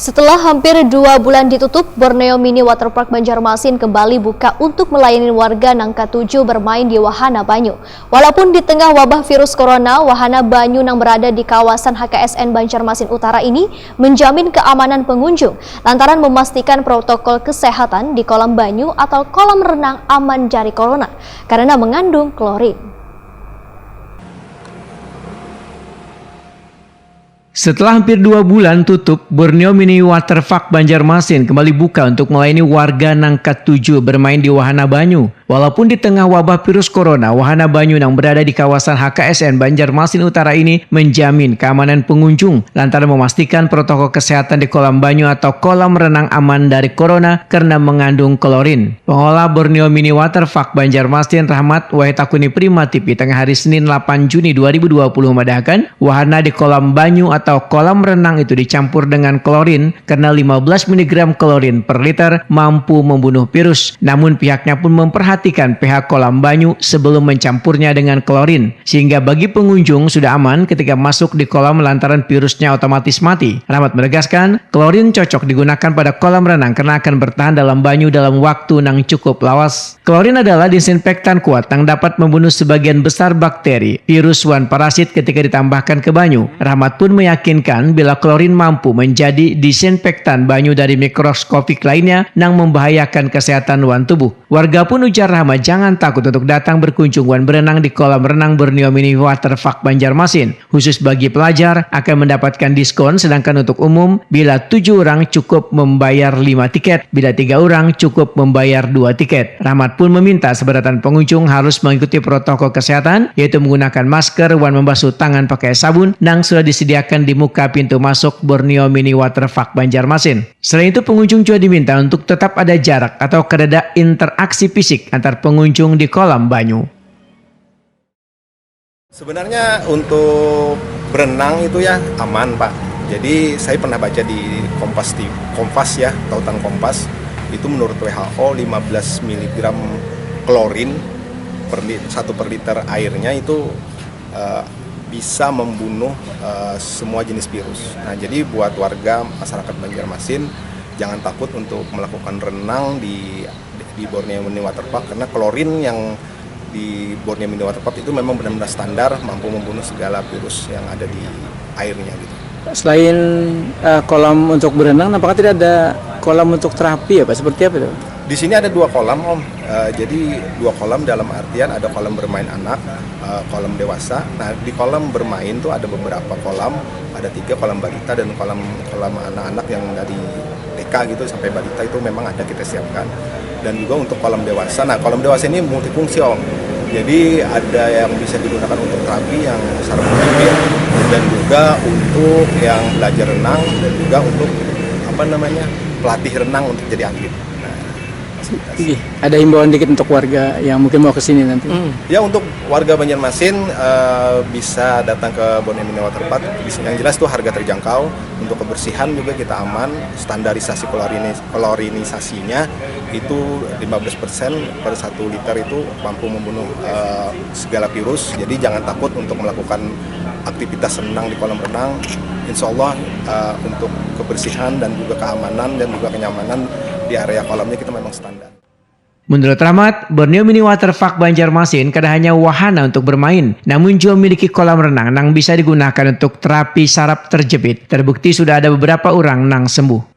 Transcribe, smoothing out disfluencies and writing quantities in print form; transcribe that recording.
Setelah hampir 2 bulan ditutup, Borneo Mini Waterpark Banjarmasin kembali buka untuk melayani warga Nangka 7 bermain di Wahana Banyu. Walaupun di tengah wabah virus corona, Wahana Banyu yang berada di kawasan HKSN Banjarmasin Utara ini menjamin keamanan pengunjung lantaran memastikan protokol kesehatan di kolam banyu atau kolam renang aman dari corona karena mengandung klorin. Setelah hampir 2 bulan tutup, Borneo Mini Waterpark Banjarmasin kembali buka untuk melayani warga Nangka 7 bermain di Wahana Banyu. Walaupun di tengah wabah virus corona, Wahana Banyu yang berada di kawasan HKSN Banjarmasin Utara ini menjamin keamanan pengunjung lantaran memastikan protokol kesehatan di kolam banyu atau kolam renang aman dari corona karena mengandung klorin. Pengelola Borneo Mini Waterpark Banjarmasin Rahmat Wahitakuni Primatip di tengah hari Senin 8 Juni 2020 memadakan wahana di kolam banyu atau kolam renang itu dicampur dengan klorin karena 15 mg klorin per liter mampu membunuh virus. Namun pihaknya pun memperhatikan pH kolam banyu sebelum mencampurnya dengan klorin, sehingga bagi pengunjung sudah aman ketika masuk di kolam lantaran virusnya otomatis mati. Rahmat menegaskan, klorin cocok digunakan pada kolam renang karena akan bertahan dalam banyu dalam waktu yang cukup lawas. Klorin adalah disinfektan kuat yang dapat membunuh sebagian besar bakteri, virus, dan parasit ketika ditambahkan ke banyu. Rahmat pun meyakinkan bila klorin mampu menjadi disinfektan banyu dari mikroskopik lainnya yang membahayakan kesehatan wan tubuh. Warga pun ujar Rahmat jangan takut untuk datang berkunjung dan berenang di kolam renang Borneo Mini Waterpark Banjarmasin. Khusus bagi pelajar akan mendapatkan diskon, sedangkan untuk umum bila 7 orang cukup membayar 5 tiket, bila 3 orang cukup membayar 2 tiket. Rahmat pun meminta seberatan pengunjung harus mengikuti protokol kesehatan, yaitu menggunakan masker dan membasuh tangan pakai sabun yang sudah disediakan di muka pintu masuk Borneo Mini Waterpark Banjarmasin. Selain itu, pengunjung juga diminta untuk tetap ada jarak atau ada interaksi fisik antar pengunjung di kolam banyu. Sebenarnya untuk berenang itu ya aman, Pak. Jadi saya pernah baca di Kompas ya, tautan Kompas, itu menurut WHO 15 mg klorin per 1 liter airnya itu bisa membunuh semua jenis virus. Nah, jadi buat warga masyarakat Banjarmasin jangan takut untuk melakukan renang di Borneo Mini Waterpark karena klorin yang di Borneo Mini Waterpark itu memang benar-benar standar, mampu membunuh segala virus yang ada di airnya gitu. Selain kolam untuk berenang, apakah tidak ada kolam untuk terapi ya Pak? Seperti apa itu? Di sini ada 2 kolam Om, jadi 2 kolam dalam artian ada kolam bermain anak, kolam dewasa. Nah di kolam bermain tuh ada beberapa kolam, ada 3 kolam balita dan kolam anak-anak yang dari TK gitu sampai balita itu memang ada kita siapkan. Dan juga untuk kolam dewasa, nah kolam dewasa ini multifungsi Om, jadi ada yang bisa digunakan untuk terapi yang saraf motorik dan juga untuk yang belajar renang dan juga untuk pelatih renang untuk jadi atlet. Ada himbauan dikit untuk warga yang mungkin mau kesini nanti. Ya, untuk warga Banjarmasin bisa datang ke Borneo Mini Waterpark. Yang jelas tuh harga terjangkau, untuk kebersihan juga kita aman. Standarisasi klorinisasinya itu 15% per 1 liter itu mampu membunuh segala virus. Jadi jangan takut untuk melakukan aktivitas renang di kolam renang. Insya Allah untuk kebersihan dan juga keamanan dan juga kenyamanan di area kolamnya kita memang standar. Menurut Rahmat, Borneo Mini Waterpark Banjarmasin kada hanya wahana untuk bermain, namun juga memiliki kolam renang yang bisa digunakan untuk terapi saraf terjepit. Terbukti sudah ada beberapa orang yang sembuh.